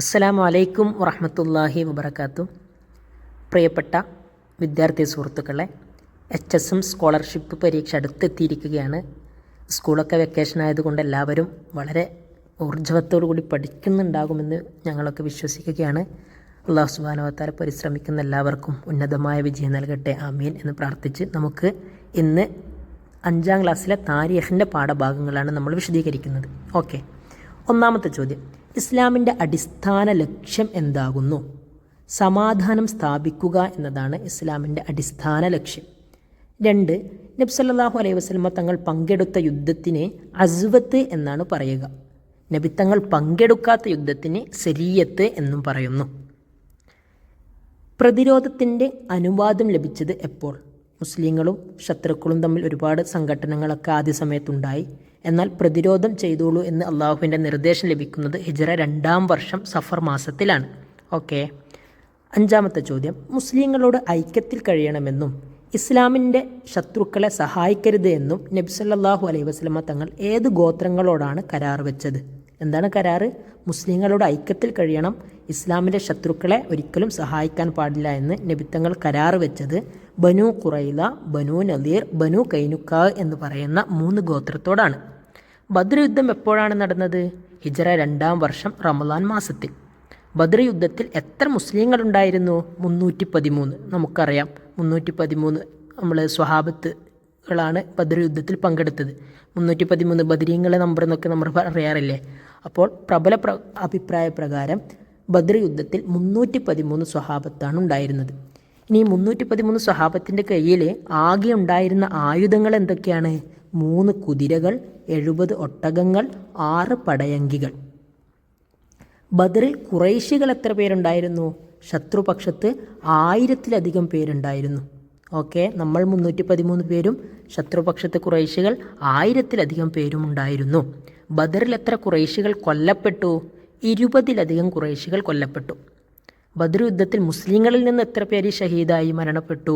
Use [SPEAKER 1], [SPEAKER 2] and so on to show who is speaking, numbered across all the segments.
[SPEAKER 1] അസ്സലാമു അലൈക്കും വറഹ്മത്തുള്ളാഹി വബറകാതുഹു. പ്രിയപ്പെട്ട വിദ്യാർത്ഥി സുഹൃത്തുക്കളെ, HSM സ്കോളർഷിപ്പ് പരീക്ഷ അടുത്തെത്തിയിരിക്കുകയാണ്. സ്കൂളൊക്കെ വെക്കേഷൻ ആയതുകൊണ്ട് എല്ലാവരും വളരെ ഊർജ്ജവത്തോടു കൂടി പഠിക്കുന്നുണ്ടാകുമെന്ന് ഞങ്ങളൊക്കെ വിശ്വസിക്കുകയാണ്. അല്ലാഹു സുബ്ഹാനഹു വ തആല പരിശ്രമിക്കുന്ന എല്ലാവർക്കും ഉന്നതമായ വിജയം നൽകട്ടെ, ആമീൻ എന്ന് പ്രാർത്ഥിച്ച് നമുക്ക് ഇന്ന് 5ാം ക്ലാസ്സിലെ താരീഖിൻ്റെ പാഠഭാഗങ്ങളാണ് നമ്മൾ വിശദീകരിക്കുന്നത്. ഓക്കെ, ഒന്നാമത്തെ ചോദ്യം: ഇസ്ലാമിൻ്റെ അടിസ്ഥാന ലക്ഷ്യം എന്താകുന്നു? സമാധാനം സ്ഥാപിക്കുക എന്നതാണ് ഇസ്ലാമിൻ്റെ അടിസ്ഥാന ലക്ഷ്യം. 2, നബി സല്ലല്ലാഹു അലൈഹി വസല്ലമ തങ്ങൾ പങ്കെടുത്ത യുദ്ധത്തിന് അസ്വത്ത് എന്നാണ് പറയുക. നബി തങ്ങൾ പങ്കെടുക്കാത്ത യുദ്ധത്തിന് സരിയത്ത് എന്നും പറയുന്നു. പ്രതിരോധത്തിൻ്റെ അനുവാദം ലഭിച്ചത് എപ്പോൾ? മുസ്ലിങ്ങളും ശത്രുക്കളും തമ്മിൽ ഒരുപാട് സംഘട്ടനങ്ങളൊക്കെ ആദ്യ സമയത്തുണ്ടായി. എന്നാൽ പ്രതിരോധം ചെയ്തോളൂ എന്ന് അള്ളാഹുവിൻ്റെ നിർദ്ദേശം ലഭിക്കുന്നത് ഹിജ്റ 2ാം വർഷം സഫർ മാസത്തിലാണ്. ഓക്കെ, 5ാമത്തെ ചോദ്യം: മുസ്ലിങ്ങളോട് ഐക്യത്തിൽ കഴിയണമെന്നും ഇസ്ലാമിൻ്റെ ശത്രുക്കളെ സഹായിക്കരുത് എന്നും നബി സല്ലല്ലാഹു അലൈഹി വസല്ലമ തങ്ങൾ ഏത് ഗോത്രങ്ങളോടാണ് കരാർ വെച്ചത്? എന്താണ് കരാറ്? മുസ്ലിങ്ങളോട് ഐക്യത്തിൽ കഴിയണം, ഇസ്ലാമിൻ്റെ ശത്രുക്കളെ ഒരിക്കലും സഹായിക്കാൻ പാടില്ല എന്ന് നബിത്തങ്ങൾ കരാർ വെച്ചത് ബനു ഖുറൈള, ബനു നദീർ, ബനു കൈനുക്കാ എന്ന് പറയുന്ന 3 ഗോത്രത്തോടാണ്. ബദ്ർ യുദ്ധം എപ്പോഴാണ് നടന്നത്? ഹിജ്റ 2ാം വർഷം റമളാൻ മാസത്തിൽ. ബദ്ർ യുദ്ധത്തിൽ എത്ര മുസ്ലിങ്ങളുണ്ടായിരുന്നു? 313. നമുക്കറിയാം 313 നമ്മൾ സ്വഹാബത്തുകളാണ് ബദ്ർ യുദ്ധത്തിൽ പങ്കെടുത്തത്. 313 ബദരീങ്ങളെ നമ്പർ എന്നൊക്കെ നമ്മൾ പറയാറില്ലേ? അപ്പോൾ പ്രബല അഭിപ്രായ പ്രകാരം ബദ്ർ യുദ്ധത്തിൽ 313 സ്വഹാബത്താണ് ഉണ്ടായിരുന്നത്. ഇനി 313 സ്വഹാബത്തിൻ്റെ കയ്യിൽ ആകെ ഉണ്ടായിരുന്ന ആയുധങ്ങൾ എന്തൊക്കെയാണ്? 3 കുതിരകൾ, 70 ഒട്ടകങ്ങൾ, 6 പടയങ്കികൾ. ബദറിൽ ഖുറൈശികൾ എത്ര പേരുണ്ടായിരുന്നു? ശത്രുപക്ഷത്ത് 1000-ലധികം പേരുണ്ടായിരുന്നു. ഓക്കെ, നമ്മൾ 313 പേരും ശത്രുപക്ഷത്ത് ഖുറൈശികൾ 1000-ലധികം പേരും ഉണ്ടായിരുന്നു. ബദറിൽ എത്ര ഖുറൈശികൾ കൊല്ലപ്പെട്ടു? 20-ലധികം ഖുറൈശികൾ കൊല്ലപ്പെട്ടു. ബദർ യുദ്ധത്തിൽ മുസ്ലിങ്ങളിൽ നിന്ന് എത്ര പേര് ഷഹീദായി മരണപ്പെട്ടു?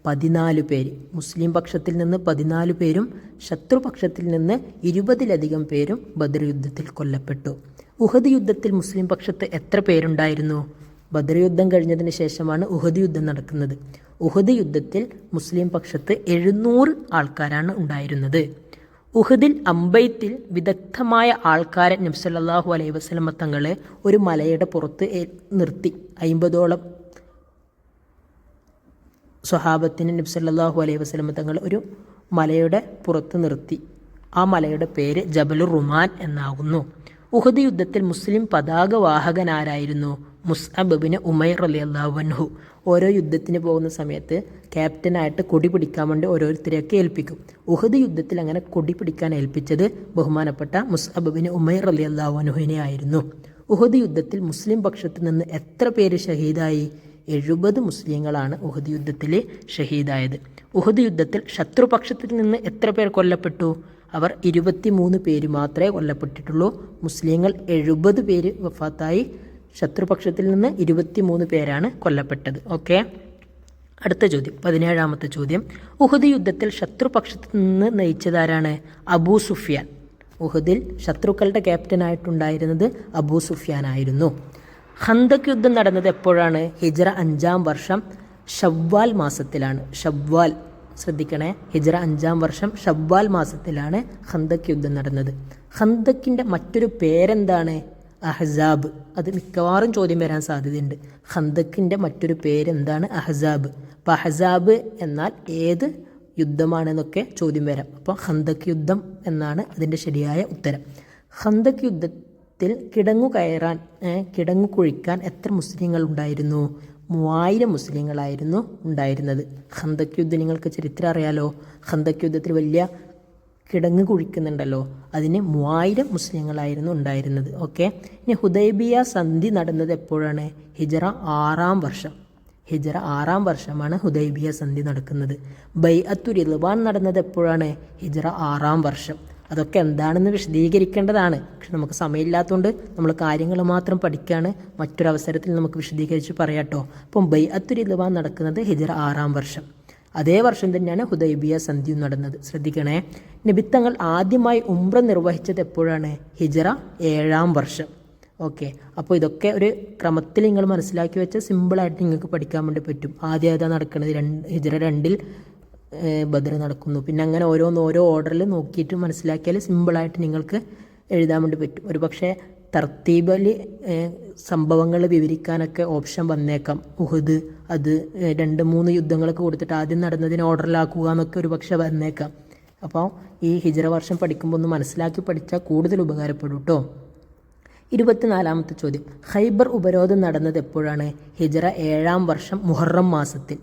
[SPEAKER 1] 14 പേര്. മുസ്ലിം പക്ഷത്തിൽ നിന്ന് 14 പേരും ശത്രുപക്ഷത്തിൽ നിന്ന് 20-ലധികം പേരും ബദർ യുദ്ധത്തിൽ കൊല്ലപ്പെട്ടു. ഉഹദ് യുദ്ധത്തിൽ മുസ്ലിം പക്ഷത്ത് എത്ര പേരുണ്ടായിരുന്നു? ബദർ യുദ്ധം കഴിഞ്ഞതിന് ശേഷമാണ് ഉഹദ് യുദ്ധം നടക്കുന്നത്. ഉഹദ് യുദ്ധത്തിൽ മുസ്ലിം പക്ഷത്ത് 700 ആൾക്കാരാണ് ഉണ്ടായിരുന്നത്. ഉഹദിൽ അമ്പെയ്ത്തിൽ വിദഗ്ധമായ ആൾക്കാരെ നബി സല്ലല്ലാഹു അലൈഹി വസല്ലമ തങ്ങൾ ഒരു മലയുടെ പുറത്ത് നിർത്തി. 50ഓളം സ്വഹാബത്തിന് നബി സല്ലല്ലാഹു അലൈഹി വസല്ലമ തങ്ങൾ ഒരു മലയുടെ പുറത്ത് നിർത്തി. ആ മലയുടെ പേര് ജബലുർ റുമാൻ എന്നാകുന്നു. ഉഹദ് യുദ്ധത്തിൽ മുസ്ലിം പതാക വാഹകനാരായിരുന്നു? മുസ്അബ് ഇബ്നു ഉമൈർ റളിയല്ലാഹു അൻഹു. ഓരോ യുദ്ധത്തിന് പോകുന്ന സമയത്ത് ക്യാപ്റ്റനായിട്ട് കൊടി പിടിക്കാൻ വേണ്ടി ഓരോരുത്തരെയൊക്കെ ഏൽപ്പിക്കും. ഉഹദ് യുദ്ധത്തിൽ അങ്ങനെ കൊടി പിടിക്കാൻ ഏൽപ്പിച്ചത് ബഹുമാനപ്പെട്ട മുസ്അബ് ഇബ്നു ഉമൈർ റളിയല്ലാഹു അൻഹുവിനെ ആയിരുന്നു. ഉഹദ് യുദ്ധത്തിൽ മുസ്ലിം പക്ഷത്ത് നിന്ന് എത്ര പേര് ഷഹീദായി? 70 മുസ്ലിങ്ങളാണ് ഉഹദ് യുദ്ധത്തിൽ ഷഹീദായത്. ഉഹദ് യുദ്ധത്തിൽ ശത്രുപക്ഷത്തിൽ നിന്ന് എത്ര പേർ കൊല്ലപ്പെട്ടു? അവർ 23 പേര് മാത്രമേ കൊല്ലപ്പെട്ടിട്ടുള്ളൂ. മുസ്ലിങ്ങൾ 70 പേര് വഫാത്തായി. ശത്രുപക്ഷത്തിൽ നിന്ന് 23 പേരാണ് കൊല്ലപ്പെട്ടത്. ഓക്കെ, അടുത്ത ചോദ്യം, 17ാമത്തെ ചോദ്യം: ഉഹദ് യുദ്ധത്തിൽ ശത്രുപക്ഷത്ത് നിന്ന് നയിച്ചതാരാണ്? അബൂ സുഫിയാൻ. ഉഹദിൽ ശത്രുക്കളുടെ ക്യാപ്റ്റനായിട്ടുണ്ടായിരുന്നത് അബൂ സുഫിയാൻ ആയിരുന്നു. ഖന്തക് യുദ്ധം നടന്നത് എപ്പോഴാണ്? ഹിജ്റ 5ാം വർഷം ഷവ്വാൽ മാസത്തിലാണ്. ഷവ്വാൽ, ശ്രദ്ധിക്കണേ, ഹിജ്റ 5ാം വർഷം ഷവ്വാൽ മാസത്തിലാണ് ഖന്തക് യുദ്ധം നടന്നത്. ഖന്തക്കിൻ്റെ മറ്റൊരു പേരെന്താണ്? അഹ്സാബ്. അത് മിക്കവാറും ചോദ്യം വരാൻ സാധ്യതയുണ്ട്. ഖന്തക്കിൻ്റെ മറ്റൊരു പേരെന്താണ്? അഹ്സാബ്. അപ്പോൾ അഹ്സാബ് എന്നാൽ ഏത് യുദ്ധമാണെന്നൊക്കെ ചോദ്യം വരാം. അപ്പോൾ ഖന്തക് യുദ്ധം എന്നാണ് അതിൻ്റെ ശരിയായ ഉത്തരം. ഖന്തക് യുദ്ധത്തിൽ കിടങ്ങു കുഴിക്കാൻ എത്ര മുസ്ലിങ്ങൾ ഉണ്ടായിരുന്നു? 3000 മുസ്ലിങ്ങളായിരുന്നു ഉണ്ടായിരുന്നത്. ഖന്തക് യുദ്ധം നിങ്ങൾക്ക് ചരിത്രം അറിയാലോ. ഖന്തക് യുദ്ധത്തിൽ വലിയ കിടങ്ങ് കുഴിക്കുന്നുണ്ടല്ലോ, അതിന് 3000 മുസ്ലിങ്ങളായിരുന്നു ഉണ്ടായിരുന്നത്. ഓക്കെ, ഇനി ഹുദൈബിയ സന്ധി നടന്നത് എപ്പോഴാണ്? ഹിജ്റ 6ാം വർഷം. ഹിജ്റ 6ാം വർഷമാണ് ഹുദൈബിയ സന്ധി നടക്കുന്നത്. ബൈഅത്തു റിദ്വാൻ നടന്നത് എപ്പോഴാണ്? ഹിജ്റ 6ാം വർഷം. അതൊക്കെ എന്താണെന്ന് വിശദീകരിക്കേണ്ടതാണ്. പക്ഷെ നമുക്ക് സമയമില്ലാത്തതുകൊണ്ട് നമ്മൾ കാര്യങ്ങൾ മാത്രം പഠിക്കുകയാണ്. മറ്റൊരവസരത്തിൽ നമുക്ക് വിശദീകരിച്ച് പറയാട്ടോ. അപ്പം ബൈഅത്തു റിദ്വാൻ നടക്കുന്നത് ഹിജ്റ 6ാം വർഷം. അതേ വർഷം തന്നെയാണ് ഹുദൈബിയ സന്ധിയും നടന്നത്. ശ്രദ്ധിക്കണേ, നബിത്തങ്ങൾ ആദ്യമായി ഉംറ നിർവഹിച്ചത് എപ്പോഴാണ്? ഹിജ്റ 7ാം വർഷം. ഓക്കെ, അപ്പോൾ ഇതൊക്കെ ഒരു ക്രമത്തിൽ നിങ്ങൾ മനസ്സിലാക്കി വെച്ചാൽ സിമ്പിളായിട്ട് നിങ്ങൾക്ക് പഠിക്കാൻ വേണ്ടി പറ്റും. ആദ്യം ഏതാ നടക്കുന്നത്, ഹിജ്റ 2 ബദർ നടക്കുന്നു. പിന്നെ അങ്ങനെ ഓരോ ഓർഡറിൽ നോക്കിയിട്ട് മനസ്സിലാക്കിയാൽ സിമ്പിളായിട്ട് നിങ്ങൾക്ക് എഴുതാൻ വേണ്ടി പറ്റും. ഒരു പക്ഷേ തർത്തീബിൽ സംഭവങ്ങൾ വിവരിക്കാനൊക്കെ ഓപ്ഷൻ വന്നേക്കാം. ഉഹദ്, അത് 2-3 യുദ്ധങ്ങളൊക്കെ കൊടുത്തിട്ട് ആദ്യം നടന്നതിന് ഓർഡറിലാക്കുക എന്നൊക്കെ ഒരു പക്ഷേ വന്നേക്കാം. അപ്പോൾ ഈ ഹിജ്റ വർഷം പഠിക്കുമ്പോൾ ഒന്ന് മനസ്സിലാക്കി പഠിച്ചാൽ കൂടുതൽ ഉപകാരപ്പെടും കേട്ടോ. 24ാമത്തെ ചോദ്യം, ഖൈബർ ഉപരോധം നടന്നത് എപ്പോഴാണ്? ഹിജ്റ 7-ാം വർഷം മുഹറം മാസത്തിൽ.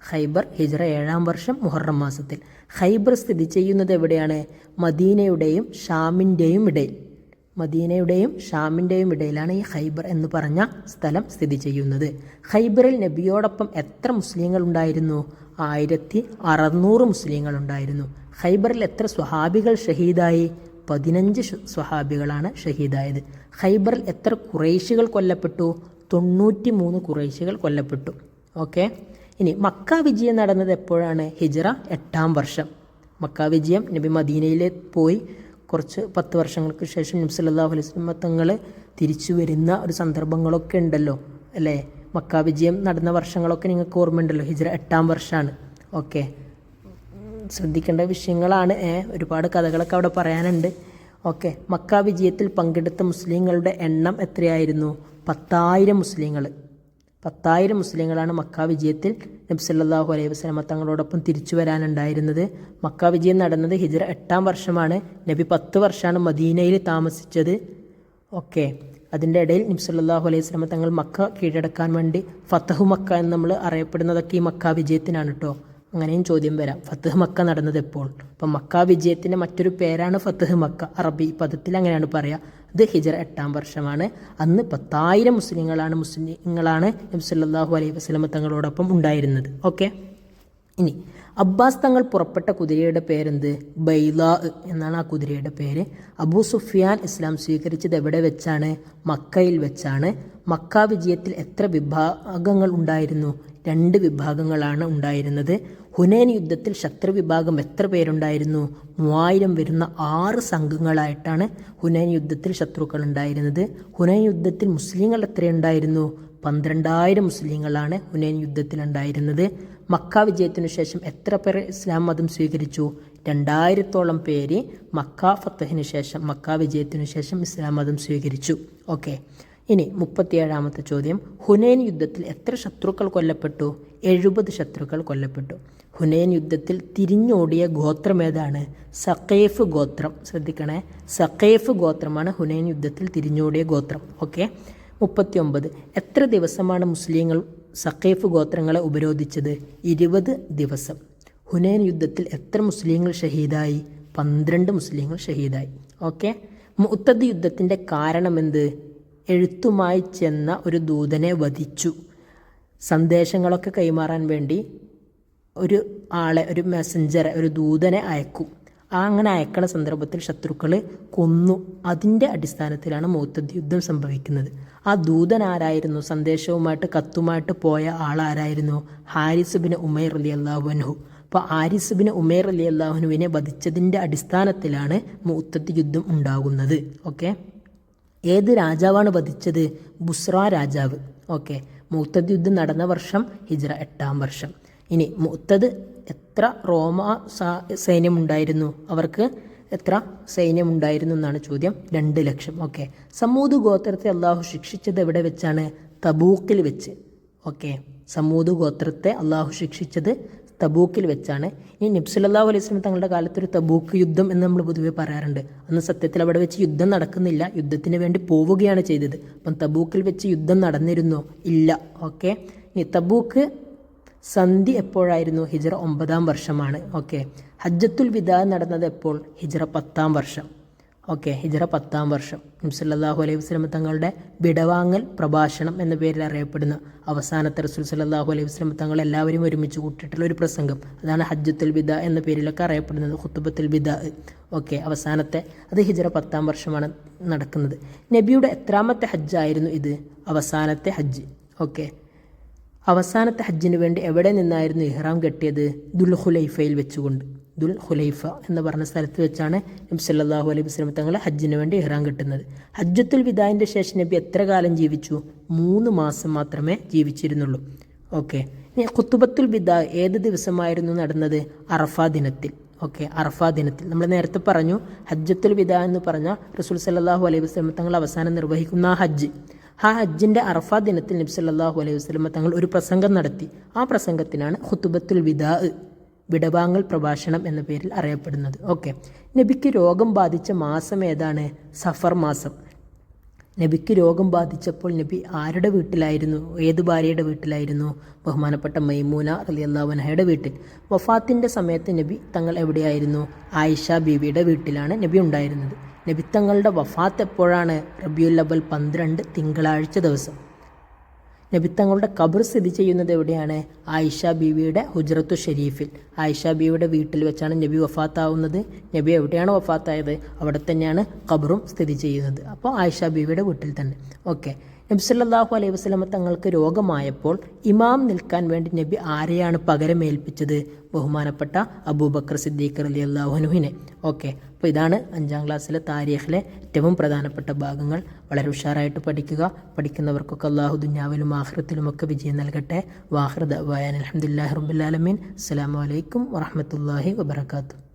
[SPEAKER 1] ഖൈബർ ഹിജ്റ 7-ാം വർഷം മുഹറം മാസത്തിൽ. ഖൈബർ സ്ഥിതി ചെയ്യുന്നത് എവിടെയാണ്? മദീനയുടെയും ഷാമിൻ്റെയും ഇടയിൽ. മദീനയുടെയും ഷാമിൻ്റെയും ഇടയിലാണ് ഈ ഖൈബർ എന്ന് പറഞ്ഞ സ്ഥലം സ്ഥിതി ചെയ്യുന്നത്. ഖൈബറിൽ നബിയോടൊപ്പം എത്ര മുസ്ലിങ്ങൾ ഉണ്ടായിരുന്നു? 1600 മുസ്ലിങ്ങൾ ഉണ്ടായിരുന്നു. ഖൈബറിൽ എത്ര സ്വഹാബികൾ ഷഹീദായി? 15 സ്വഹാബികളാണ് ഷഹീദായത്. ഖൈബറിൽ എത്ര ഖുറൈശികൾ കൊല്ലപ്പെട്ടു? 93 ഖുറൈശികൾ കൊല്ലപ്പെട്ടു. ഓക്കെ, ഇനി മക്ക വിജയം നടന്നത് എപ്പോഴാണ്? ഹിജ്റ 8-ാം വർഷം. മക്ക വിജയം, നബി മദീനയിൽ പോയി കുറച്ച് 10 വർഷങ്ങൾക്ക് ശേഷം നബി സല്ലല്ലാഹു അലൈഹി വസല്ലം തങ്ങൾ തിരിച്ചു വരുന്ന ഒരു സന്ദർഭങ്ങളൊക്കെ ഉണ്ടല്ലോ അല്ലേ? മക്ക വിജയം നടന്ന വർഷങ്ങളൊക്കെ നിങ്ങൾക്ക് ഓർമ്മയുണ്ടല്ലോ. ഹിജ്റ 8-ാം വർഷമാണ്. ഓക്കെ, ശ്രദ്ധിക്കേണ്ട വിഷയങ്ങളാണ്. ഒരുപാട് കഥകളൊക്കെ അവിടെ പറയാനുണ്ട്. ഓക്കെ, മക്ക വിജയത്തിൽ പങ്കെടുത്ത മുസ്ലിങ്ങളുടെ എണ്ണം എത്രയായിരുന്നു? 10,000 മുസ്ലിങ്ങൾ. 10,000 മുസ്ലിങ്ങളാണ് മക്ക വിജയത്തിൽ നബി സല്ലല്ലാഹു അലൈഹി വസല്ലം തങ്ങളോടൊപ്പം തിരിച്ചു വരാനുണ്ടായിരുന്നത്. മക്ക വിജയം നടന്നത് ഹിജ്റ 8-ാം വർഷമാണ്. നബി 10 വർഷമാണ് മദീനയിൽ താമസിച്ചത്. ഓക്കെ, അതിൻ്റെ ഇടയിൽ നബി സല്ലല്ലാഹു അലൈഹി വസല്ലം തങ്ങൾ മക്ക കീഴടക്കാൻ വേണ്ടി ഫതഹു മക്ക എന്ന് നമ്മൾ അറിയപ്പെടുന്നതൊക്കെ ഈ മക്ക വിജയത്തിനാണ് കേട്ടോ. അങ്ങനെയും ചോദ്യം വരാം, ഫതഹ് മക്ക നടന്നത് എപ്പോൾ? അപ്പം മക്ക വിജയത്തിൻ്റെ മറ്റൊരു പേരാണ് ഫതഹ് മക്ക. അറബി പദത്തിൽ അങ്ങനെയാണ് പറയുക. ഇത് ഹിജ്റ 8-ാം വർഷമാണ്. അന്ന് 10,000 മുസ്ലിങ്ങളാണ് നബി സല്ലല്ലാഹു അലൈഹി വസല്ലം തങ്ങളോടൊപ്പം ഉണ്ടായിരുന്നത്. ഓക്കെ, ഇനി അബ്ബാസ് തങ്ങൾ പുറപ്പെട്ട കുതിരയുടെ പേരെന്ത്? ബൈലാ എന്നാണ് ആ കുതിരയുടെ പേര്. അബൂ സുഫിയാൻ ഇസ്ലാം സ്വീകരിച്ചത് എവിടെ വെച്ചാണ്? മക്കയിൽ വെച്ചാണ്. മക്ക വിജയത്തിൽ എത്ര വിഭാഗങ്ങൾ ഉണ്ടായിരുന്നു? 2 വിഭാഗങ്ങളാണ് ഉണ്ടായിരുന്നത്. ഹുനൈൻ യുദ്ധത്തിൽ ശത്രു വിഭാഗം എത്ര പേരുണ്ടായിരുന്നു? 3000 വരുന്ന 6 സംഘങ്ങളായിട്ടാണ് ഹുനൈൻ യുദ്ധത്തിൽ ശത്രുക്കൾ ഉണ്ടായിരുന്നത്. ഹുനൈൻ യുദ്ധത്തിൽ മുസ്ലിങ്ങൾ എത്രയുണ്ടായിരുന്നു? 12,000 മുസ്ലിങ്ങളാണ് ഹുനൈൻ യുദ്ധത്തിലുണ്ടായിരുന്നത്. മക്ക വിജയത്തിനു ശേഷം എത്ര പേർ ഇസ്ലാം മതം സ്വീകരിച്ചു? 2000-ഓളം പേര് മക്ക ഫത്തഹിന് ശേഷം, മക്ക വിജയത്തിനു ശേഷം ഇസ്ലാം മതം സ്വീകരിച്ചു. ഓക്കെ, ഇനി 37ാമത്തെ ചോദ്യം, ഹുനൈൻ യുദ്ധത്തിൽ എത്ര ശത്രുക്കൾ കൊല്ലപ്പെട്ടു? 70 ശത്രുക്കൾ കൊല്ലപ്പെട്ടു. ഹുനൈൻ യുദ്ധത്തിൽ തിരിഞ്ഞോടിയ ഗോത്രം ഏതാണ്? സഖീഫ് ഗോത്രം. ശ്രദ്ധിക്കണേ, സഖീഫ് ഗോത്രമാണ് ഹുനൈൻ യുദ്ധത്തിൽ തിരിഞ്ഞോടിയ ഗോത്രം. ഓക്കെ, 39, എത്ര ദിവസമാണ് മുസ്ലിങ്ങൾ സഖീഫ് ഗോത്രങ്ങളെ ഉപരോധിച്ചത്? 20 ദിവസം. ഹുനൈൻ യുദ്ധത്തിൽ എത്ര മുസ്ലിങ്ങൾ ഷഹീദായി? 12 മുസ്ലിങ്ങൾ ഷഹീദായി. ഓക്കെ, മുഅ്തദ് യുദ്ധത്തിൻ്റെ കാരണമെന്ത്? എഴുത്തുമായി ചെന്ന ഒരു ദൂതനെ വധിച്ചു. സന്ദേശങ്ങളൊക്കെ കൈമാറാൻ വേണ്ടി ഒരു മെസ്സഞ്ചറെ, ഒരു ദൂതനെ അയക്കും. അങ്ങനെ അയക്കണ സന്ദർഭത്തിൽ ശത്രുക്കൾ കൊന്നു. അതിൻ്റെ അടിസ്ഥാനത്തിലാണ് മുഅ്തദ് യുദ്ധം സംഭവിക്കുന്നത്. ആ ദൂതൻ ആരായിരുന്നു? സന്ദേശവുമായിട്ട് കത്തുമായിട്ട് പോയ ആളാരായിരുന്നു? ഹാരിസ് ബിൻ ഉമൈർ റളിയല്ലാഹു അൻഹു. അപ്പോൾ ഹാരിസ് ബിൻ ഉമൈർ റളിയല്ലാഹു അൻഹുവിനെ വധിച്ചതിൻ്റെ അടിസ്ഥാനത്തിലാണ് മുഅ്തദ് യുദ്ധം ഉണ്ടാകുന്നത്. ഓക്കെ, ഏത് രാജാവാണ് വധിച്ചത്? ബുസ്ര രാജാവ്. ഓക്കെ, മുഅ്തദ് യുദ്ധം നടന്ന വർഷം ഹിജ്റ 8-ാം വർഷം. ഇനി മുഅ്തദ് എത്ര റോമ സൈന്യമുണ്ടായിരുന്നു? അവർക്ക് എത്ര സൈന്യമുണ്ടായിരുന്നു എന്നാണ് ചോദ്യം. 2 ലക്ഷം. ഓക്കെ, സമൂദ് ഗോത്രത്തെ അള്ളാഹു ശിക്ഷിച്ചത് എവിടെ വെച്ചാണ്? തബൂക്കിൽ വെച്ച്. ഓക്കെ, സമൂദ് ഗോത്രത്തെ അള്ളാഹു ശിക്ഷിച്ചത് തബൂക്കിൽ വെച്ചാണ്. ഇനി നബി സല്ലല്ലാഹു അലൈഹി വസല്ലം തങ്ങളുടെ കാലത്തൊരു തബൂക്ക് യുദ്ധം എന്ന് നമ്മൾ പൊതുവെ പറയാറുണ്ട്. അന്ന് സത്യത്തിൽ അവിടെ വെച്ച് യുദ്ധം നടക്കുന്നില്ല, യുദ്ധത്തിന് വേണ്ടി പോവുകയാണ് ചെയ്തത്. അപ്പം തബൂക്കിൽ വെച്ച് യുദ്ധം നടന്നിരുന്നോ? ഇല്ല. ഓക്കെ, ഇനി തബൂക്ക് സന്ധി എപ്പോഴായിരുന്നു? ഹിജ്റ 9-ാം വർഷമാണ്. ഓക്കെ, ഹജ്ജത്തുൽ വിദാ നടന്നത് എപ്പോൾ? ഹിജ്റ 10-ാം വർഷം. ഓക്കെ, ഹിജ്റ 10-ാം വർഷം. നബി സല്ലല്ലാഹു അലൈഹി വസല്ലം തങ്ങളുടെ വിടവാങ്ങൽ പ്രഭാഷണം എന്ന പേരിൽ അറിയപ്പെടുന്ന അവസാനത്തെ റസൂൽ സല്ലല്ലാഹു അലൈഹി വസല്ലം തങ്ങൾ എല്ലാവരും ഒരുമിച്ച് കൂട്ടിയിട്ടുള്ള ഒരു പ്രസംഗം, അതാണ് ഹജ്ജത്തുൽ വിദാ എന്ന പേരിലൊക്കെ അറിയപ്പെടുന്നത്, ഖുത്ബത്തുൽ വിദാ. ഓക്കെ, അവസാനത്തെ, അത് ഹിജ്റ 10-ാം വർഷമാണ് നടക്കുന്നത്. നബിയുടെ എത്രാമത്തെ ഹജ്ജായിരുന്നു ഇത്? അവസാനത്തെ ഹജ്ജ്. ഓക്കെ, അവസാനത്തെ ഹജ്ജിന് വേണ്ടി എവിടെ നിന്നായിരുന്നു ഇഹ്റാം കെട്ടിയത്? ദുൽഹുലൈഫയിൽ വെച്ചുകൊണ്ട്. ദുൽ ഹുലൈഫ എന്ന് പറഞ്ഞ സ്ഥലത്ത് വെച്ചാണ് നബി സല്ലല്ലാഹു അലൈഹി വസല്ലം തങ്ങൾ ഹജ്ജിന് വേണ്ടി ഇഹ്റാം കെട്ടുന്നത്. ഹജ്ജത്തുൽ വിദാഇൻ്റെ ശേഷം നബി എത്ര കാലം ജീവിച്ചു? 3 മാസം മാത്രമേ ജീവിച്ചിരുന്നുള്ളൂ. ഓക്കെ, ഇനി ഖുതുബത്തുൽ വിദാ ഏത് ദിവസമായിരുന്നു നടന്നത്? അറഫാ ദിനത്തിൽ. ഓക്കെ, അറഫാ ദിനത്തിൽ. നമ്മൾ നേരത്തെ പറഞ്ഞു ഹജ്ജത്തുൽ വിദാ എന്ന് പറഞ്ഞാൽ റസൂൽ സല്ലല്ലാഹു അലൈഹി വസല്ലം തങ്ങൾ അവസാനം നിർവഹിക്കുന്ന ആ ഹജ്ജിൻ്റെ അറഫാ ദിനത്തിൽ നബി സല്ലല്ലാഹു അലൈഹി വസല്ലം തങ്ങൾ ഒരു പ്രസംഗം നടത്തി. ആ പ്രസംഗത്തിനാണ് ഖുതുബത്തുൽ വിദാ, വിടവാങ്ങൽ പ്രഭാഷണം എന്ന പേരിൽ അറിയപ്പെടുന്നത്. ഓക്കെ, നബിക്ക് രോഗം ബാധിച്ച മാസം ഏതാണ്? സഫർ മാസം. നബിക്ക് രോഗം ബാധിച്ചപ്പോൾ നബി ആരുടെ വീട്ടിലായിരുന്നു? ഏത് ഭാര്യയുടെ വീട്ടിലായിരുന്നു? ബഹുമാനപ്പെട്ട മൈമൂന റളിയല്ലാഹു അൻഹയുടെ വീട്ടിൽ. വഫാത്തിൻ്റെ സമയത്ത് നബി തങ്ങൾ എവിടെയായിരുന്നു? ആയിഷ ബീവിയുടെ വീട്ടിലാണ് നബി ഉണ്ടായിരുന്നത്. നബി തങ്ങളുടെ വഫാത്ത് എപ്പോഴാണ്? റബിയുൽ അവ്വൽ 12 തിങ്കളാഴ്ച ദിവസം. നബി തങ്ങളുടെ ഖബർ സ്ഥിതി ചെയ്യുന്നത് എവിടെയാണ്? ആയിഷ ബീവിയുടെ ഹുജ്റത്തു ഷരീഫിൽ. ആയിഷ ബീവിയുടെ വീട്ടിൽ വെച്ചാണ് നബി വഫാത്താവുന്നത്. നബി എവിടെയാണ് വഫാത്തായത് അവിടെ തന്നെയാണ് ഖബറും സ്ഥിതി ചെയ്യുന്നത്. അപ്പോൾ ആയിഷ ബീവിയുടെ വീട്ടിൽ തന്നെ. ഓക്കെ, നബി സല്ലല്ലാഹു അലൈഹി വസല്ലം തങ്ങൾക്ക് രോഗമായപ്പോൾ ഇമാം നിൽക്കാൻ വേണ്ടി നബി ആരെയാണ് പകരമേൽപ്പിച്ചത്? ബഹുമാനപ്പെട്ട അബൂബക്കർ സിദ്ദീഖ് റളിയല്ലാഹു അൻഹുവിനെ. ഓക്കെ, അപ്പോൾ ഇതാണ് 5ാം ക്ലാസ്സിലെ താരീഖിലെ ഏറ്റവും പ്രധാനപ്പെട്ട ഭാഗങ്ങൾ. വളരെ ഉഷാറായിട്ട് പഠിക്കുക. പഠിക്കുന്നവർക്കൊക്കെ അല്ലാഹു ദുനിയാവിലും ആഖിറത്തിലുമൊക്കെ വിജയം നൽകട്ടെ. വാഖിറു ദഅ്വാനാ അൽഹംദുലില്ലാഹി റബ്ബിൽ ആലമീൻ. അസ്സലാമു അലൈക്കും വറഹ്മത്തുള്ളാഹി വബറകാതുഹു.